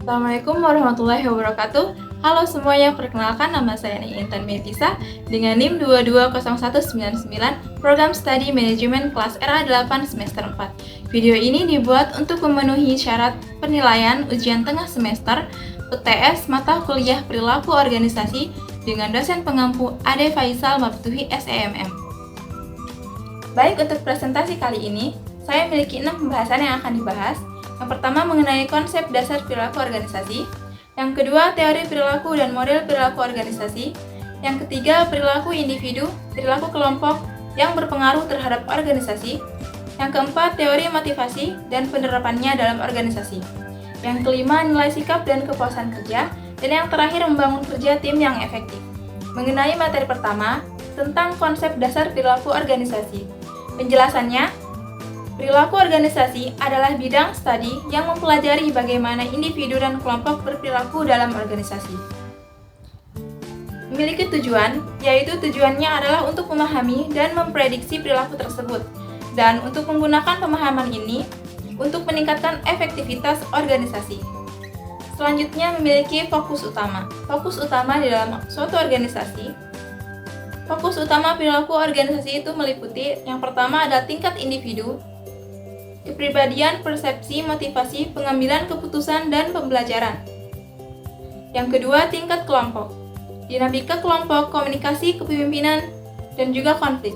Assalamualaikum warahmatullahi wabarakatuh. Halo semuanya, perkenalkan nama saya Intan Metisa dengan NIM 220199, Program Studi Manajemen kelas RA8 semester 4. Video ini dibuat untuk memenuhi syarat penilaian ujian tengah semester UTS mata kuliah perilaku organisasi dengan dosen pengampu Ade Faisal Maftuhi SEMM. Baik, untuk presentasi kali ini, saya memiliki 6 pembahasan yang akan dibahas. Yang pertama mengenai konsep dasar perilaku organisasi, yang kedua teori perilaku dan model perilaku organisasi, yang ketiga perilaku individu, perilaku kelompok yang berpengaruh terhadap organisasi, yang keempat teori motivasi dan penerapannya dalam organisasi, yang kelima nilai sikap dan kepuasan kerja, dan yang terakhir membangun kerja tim yang efektif. Mengenai materi pertama tentang konsep dasar perilaku organisasi, penjelasannya, perilaku organisasi adalah bidang studi yang mempelajari bagaimana individu dan kelompok berperilaku dalam organisasi. Memiliki tujuan, yaitu tujuannya adalah untuk memahami dan memprediksi perilaku tersebut, dan untuk menggunakan pemahaman ini untuk meningkatkan efektivitas organisasi. Selanjutnya memiliki fokus utama. Fokus utama di dalam suatu organisasi. Fokus utama perilaku organisasi itu meliputi yang pertama ada tingkat individu, kepribadian, persepsi, motivasi, pengambilan keputusan, dan pembelajaran. Yang kedua, tingkat kelompok. Dinamika kelompok, komunikasi, kepemimpinan, dan juga konflik.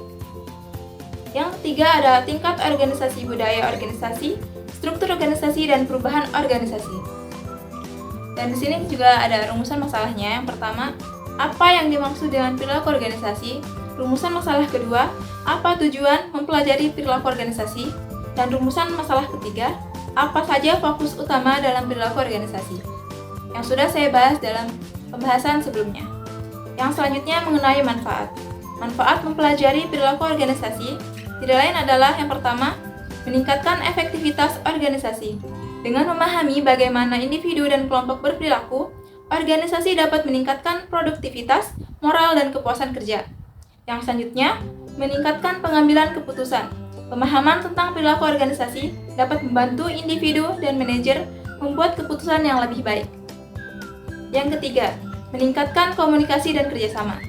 Yang ketiga ada tingkat organisasi, budaya organisasi, struktur organisasi, dan perubahan organisasi. Dan di sini juga ada rumusan masalahnya. Yang pertama, apa yang dimaksud dengan perilaku organisasi? Rumusan masalah kedua, apa tujuan mempelajari perilaku organisasi? Dan rumusan masalah ketiga, apa saja fokus utama dalam perilaku organisasi, yang sudah saya bahas dalam pembahasan sebelumnya. Yang selanjutnya mengenai manfaat. Manfaat mempelajari perilaku organisasi tidak lain adalah yang pertama, meningkatkan efektivitas organisasi. Dengan memahami bagaimana individu dan kelompok berperilaku, organisasi dapat meningkatkan produktivitas, moral, dan kepuasan kerja. Yang selanjutnya, meningkatkan pengambilan keputusan. Pemahaman tentang perilaku organisasi dapat membantu individu dan manajer membuat keputusan yang lebih baik. Yang ketiga, meningkatkan komunikasi dan kerjasama.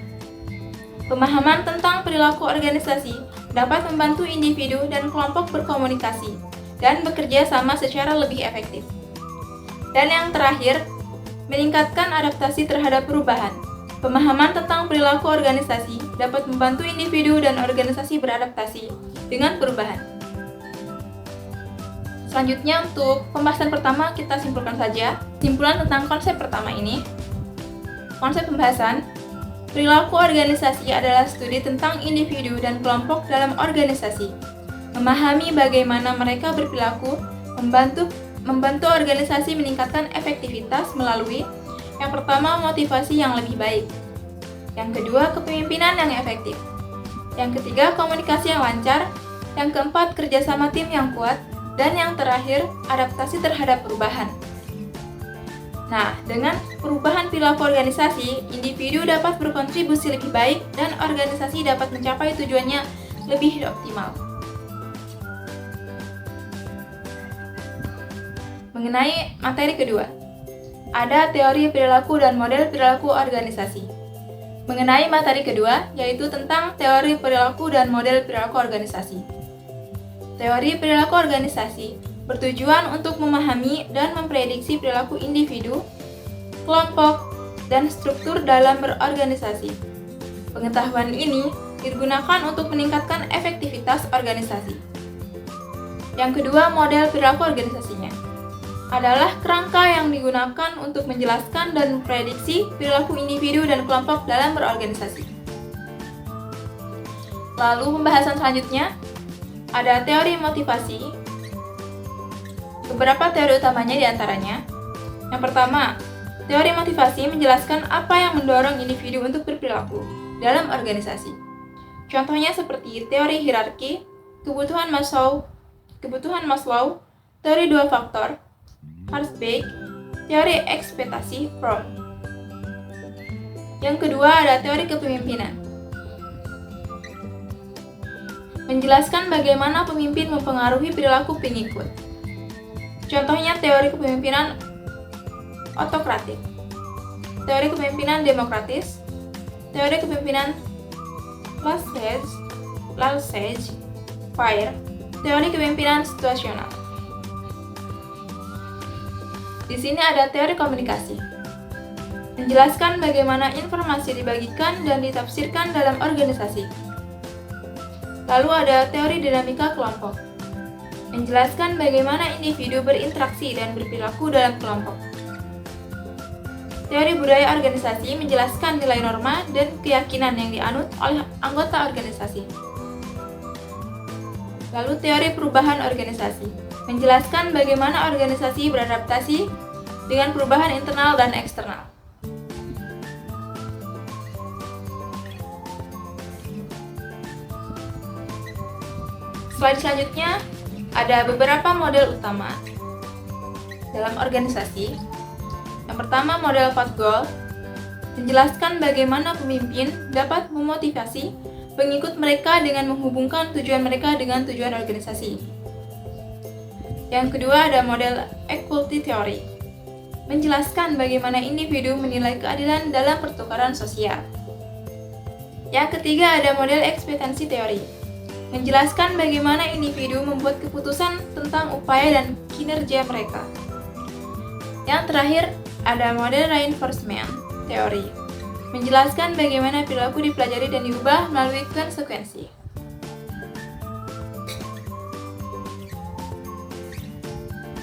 Pemahaman tentang perilaku organisasi dapat membantu individu dan kelompok berkomunikasi dan bekerja sama secara lebih efektif. Dan yang terakhir, meningkatkan adaptasi terhadap perubahan. Pemahaman tentang perilaku organisasi dapat membantu individu dan organisasi beradaptasi dengan perubahan. Selanjutnya untuk pembahasan pertama kita simpulkan saja. Simpulan tentang konsep pertama ini. Konsep pembahasan, perilaku organisasi adalah studi tentang individu dan kelompok dalam organisasi. Memahami bagaimana mereka berperilaku, membantu organisasi meningkatkan efektivitas melalui yang pertama, motivasi yang lebih baik. Yang kedua, kepemimpinan yang efektif. Yang ketiga, komunikasi yang lancar. Yang keempat, kerjasama tim yang kuat. Dan yang terakhir, adaptasi terhadap perubahan. Nah, dengan perubahan perilaku organisasi, individu dapat berkontribusi lebih baik dan organisasi dapat mencapai tujuannya lebih optimal. Mengenai materi kedua, ada teori perilaku dan model perilaku organisasi. Mengenai materi kedua, yaitu tentang teori perilaku dan model perilaku organisasi. Teori perilaku organisasi bertujuan untuk memahami dan memprediksi perilaku individu, kelompok, dan struktur dalam berorganisasi. Pengetahuan ini digunakan untuk meningkatkan efektivitas organisasi. Yang kedua, model perilaku organisasinya adalah kerangka yang digunakan untuk menjelaskan dan memprediksi perilaku individu dan kelompok dalam berorganisasi. Lalu pembahasan selanjutnya ada teori motivasi. Beberapa teori utamanya diantaranya. Yang pertama, teori motivasi menjelaskan apa yang mendorong individu untuk berperilaku dalam organisasi. Contohnya seperti teori hierarki, kebutuhan Maslow, teori dua faktor, Herzberg, teori ekspektasi Fromm. Yang kedua ada teori kepemimpinan. Menjelaskan bagaimana pemimpin mempengaruhi perilaku pengikut. Contohnya teori kepemimpinan otokratik, teori kepemimpinan demokratis, teori kepemimpinan laissez-faire, teori kepemimpinan situasional. Di sini ada teori komunikasi, menjelaskan bagaimana informasi dibagikan dan ditafsirkan dalam organisasi. Lalu ada teori dinamika kelompok, menjelaskan bagaimana individu berinteraksi dan berperilaku dalam kelompok. Teori budaya organisasi menjelaskan nilai norma dan keyakinan yang dianut oleh anggota organisasi. Lalu teori perubahan organisasi, menjelaskan bagaimana organisasi beradaptasi dengan perubahan internal dan eksternal. Slide selanjutnya ada beberapa model utama dalam organisasi. Yang pertama, model path goal, menjelaskan bagaimana pemimpin dapat memotivasi pengikut mereka dengan menghubungkan tujuan mereka dengan tujuan organisasi. Yang kedua, ada model equality theory, menjelaskan bagaimana individu menilai keadilan dalam pertukaran sosial. Yang ketiga, ada model ekspektansi teori, menjelaskan bagaimana individu membuat keputusan tentang upaya dan kinerja mereka. Yang terakhir, ada model reinforcement teori, menjelaskan bagaimana perilaku dipelajari dan diubah melalui konsekuensi.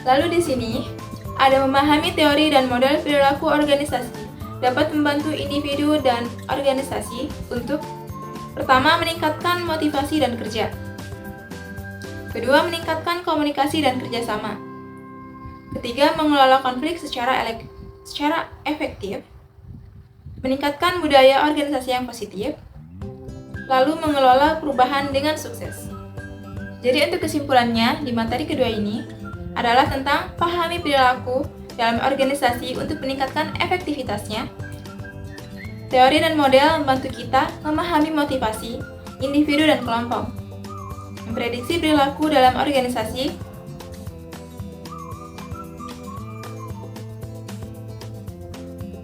Lalu di sini ada memahami teori dan model perilaku organisasi dapat membantu individu dan organisasi untuk pertama, meningkatkan motivasi dan kerja. Kedua, meningkatkan komunikasi dan kerjasama. Ketiga, mengelola konflik secara efektif. Meningkatkan budaya organisasi yang positif. Lalu, mengelola perubahan dengan sukses. Jadi untuk kesimpulannya, di materi kedua ini adalah tentang pahami perilaku dalam organisasi untuk meningkatkan efektivitasnya. Teori dan model membantu kita memahami motivasi individu dan kelompok, memprediksi perilaku dalam organisasi,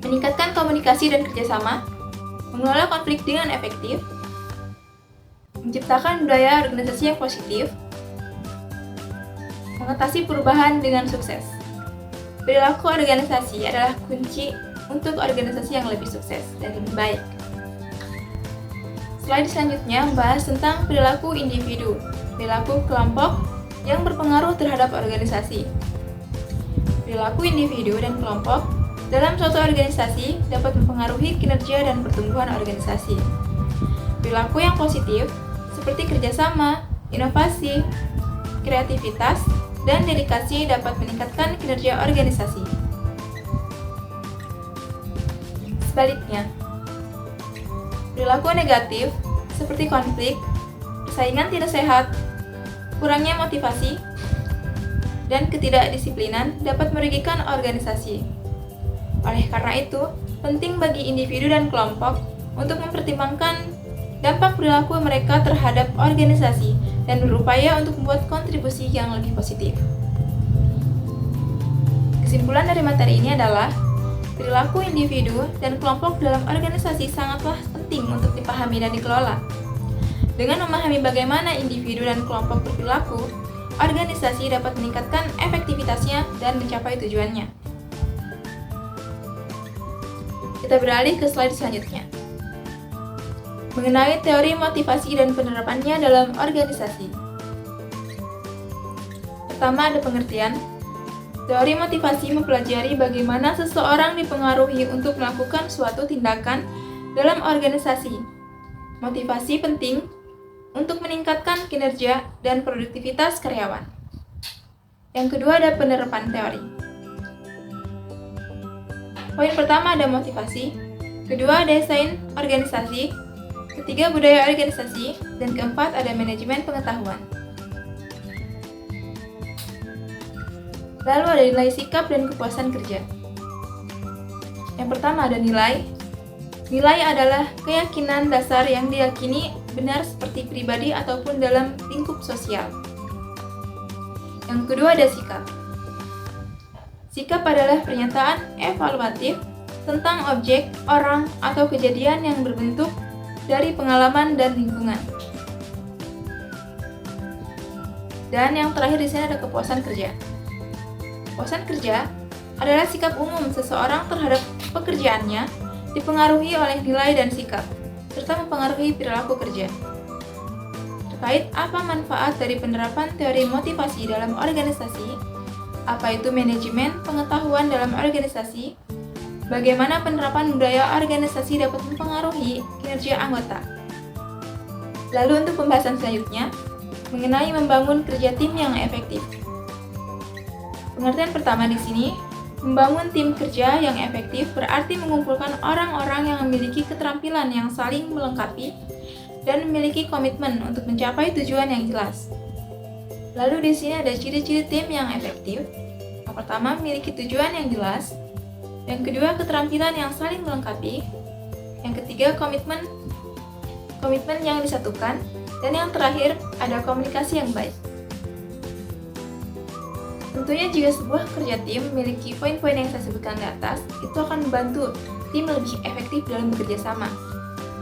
meningkatkan komunikasi dan kerjasama, mengelola konflik dengan efektif, menciptakan budaya organisasi yang positif, mengatasi perubahan dengan sukses. Perilaku organisasi adalah kunci untuk organisasi yang lebih sukses dan lebih baik. Slide selanjutnya membahas tentang perilaku individu, perilaku kelompok yang berpengaruh terhadap organisasi. Perilaku individu dan kelompok dalam suatu organisasi dapat mempengaruhi kinerja dan pertumbuhan organisasi. Perilaku yang positif seperti kerjasama, inovasi, kreativitas, dan dedikasi dapat meningkatkan kinerja organisasi. Sebaliknya, perilaku negatif seperti konflik, persaingan tidak sehat, kurangnya motivasi, dan ketidakdisiplinan dapat merugikan organisasi. Oleh karena itu, penting bagi individu dan kelompok untuk mempertimbangkan dampak perilaku mereka terhadap organisasi dan berupaya untuk membuat kontribusi yang lebih positif. Kesimpulan dari materi ini adalah perilaku individu dan kelompok dalam organisasi sangatlah penting untuk dipahami dan dikelola. Dengan memahami bagaimana individu dan kelompok berperilaku, organisasi dapat meningkatkan efektivitasnya dan mencapai tujuannya. Kita beralih ke slide selanjutnya. Mengenai teori motivasi dan penerapannya dalam organisasi. Pertama, ada pengertian. Teori motivasi mempelajari bagaimana seseorang dipengaruhi untuk melakukan suatu tindakan dalam organisasi. Motivasi penting untuk meningkatkan kinerja dan produktivitas karyawan. Yang kedua, ada penerapan teori. Poin pertama ada motivasi, kedua desain organisasi, ketiga budaya organisasi, dan keempat ada manajemen pengetahuan. Lalu ada nilai sikap dan kepuasan kerja. Yang pertama ada nilai. Nilai adalah keyakinan dasar yang diyakini benar seperti pribadi ataupun dalam lingkup sosial. Yang kedua ada sikap. Sikap adalah pernyataan evaluatif tentang objek, orang, atau kejadian yang berbentuk dari pengalaman dan lingkungan. Dan yang terakhir di sini ada kepuasan kerja. Kepuasan kerja adalah sikap umum seseorang terhadap pekerjaannya dipengaruhi oleh nilai dan sikap, serta mempengaruhi perilaku kerja. Terkait apa manfaat dari penerapan teori motivasi dalam organisasi, apa itu manajemen pengetahuan dalam organisasi, bagaimana penerapan budaya organisasi dapat mempengaruhi kinerja anggota. Lalu untuk pembahasan selanjutnya, mengenai membangun kerja tim yang efektif. Pengertian pertama di sini, membangun tim kerja yang efektif berarti mengumpulkan orang-orang yang memiliki keterampilan yang saling melengkapi dan memiliki komitmen untuk mencapai tujuan yang jelas. Lalu di sini ada ciri-ciri tim yang efektif. Yang pertama, memiliki tujuan yang jelas. Yang kedua, keterampilan yang saling melengkapi. Yang ketiga, komitmen yang disatukan. Dan yang terakhir, ada komunikasi yang baik. Tentunya jika sebuah kerja tim memiliki poin-poin yang saya sebutkan di atas, itu akan membantu tim lebih efektif dalam bekerja sama.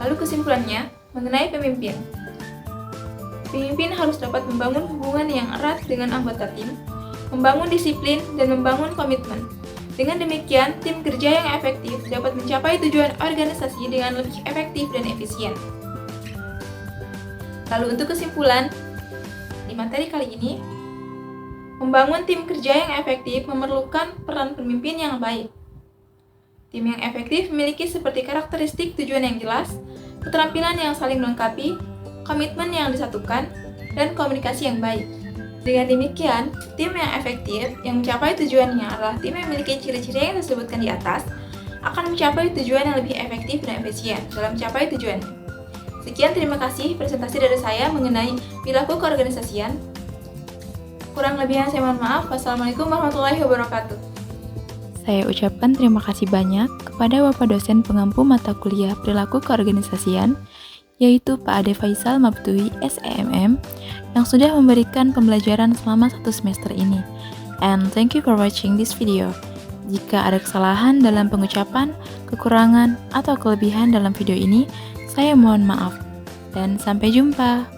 Lalu kesimpulannya, mengenai pemimpin. Pemimpin harus dapat membangun hubungan yang erat dengan anggota tim, membangun disiplin, dan membangun komitmen. Dengan demikian, tim kerja yang efektif dapat mencapai tujuan organisasi dengan lebih efektif dan efisien. Lalu untuk kesimpulan, di materi kali ini, membangun tim kerja yang efektif memerlukan peran pemimpin yang baik. Tim yang efektif memiliki seperti karakteristik tujuan yang jelas, keterampilan yang saling melengkapi, komitmen yang disatukan, dan komunikasi yang baik. Dengan demikian, tim yang efektif yang mencapai tujuannya adalah tim yang memiliki ciri-ciri yang disebutkan di atas akan mencapai tujuan yang lebih efektif dan efisien dalam mencapai tujuannya. Sekian, terima kasih presentasi dari saya mengenai perilaku keorganisasian. Kurang lebihnya saya mohon maaf. Wassalamualaikum warahmatullahi wabarakatuh. Saya ucapkan terima kasih banyak kepada Bapak dosen pengampu mata kuliah perilaku keorganisasian, yaitu Pak Ade Faisal Mabtui, SEMM, yang sudah memberikan pembelajaran selama 1 semester ini. And thank you for watching this video. Jika ada kesalahan dalam pengucapan, kekurangan, atau kelebihan dalam video ini, saya mohon maaf. Dan sampai jumpa.